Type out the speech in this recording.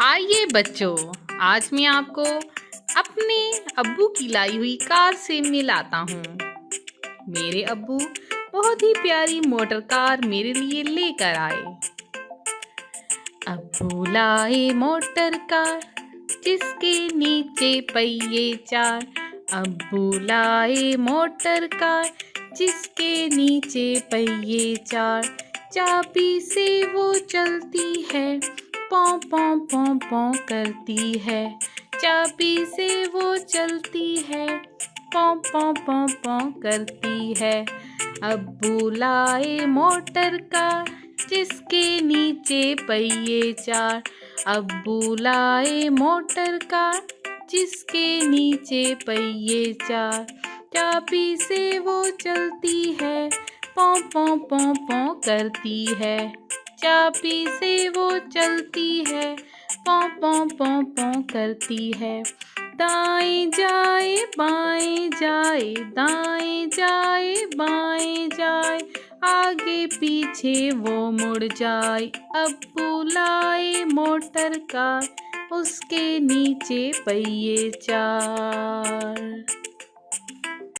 आइए बच्चों, आज मैं आपको अपने अब्बू की लाई हुई कार से मिलाता हूँ। मेरे अब्बू बहुत ही प्यारी मोटर कार मेरे लिए लेकर आए। अब्बू लाए मोटर कार जिसके नीचे पहिए चार। अब्बू लाए मोटर कार जिसके नीचे पहिए चार। चाबी से वो चलती है, पौ पौ पौ पौ करती है। चाबी से वो चलती है, पौ पौ पौ पौ करती है। अब्बू लाए मोटर कार जिसके नीचे पहिए चार। अब्बू लाए मोटर कार जिसके नीचे पहिए चार। चाबी से वो चलती है, पौ पौ पौ पौ करती है। चाबी से वो चलती है, पौ पौ पौ पौ करती है। दाएं जाए बाएं जाए, दाएं जाए बाएं जाए, आगे पीछे वो मुड़ जाए। अब्बू लाए मोटर कार उसके नीचे पहिए चार।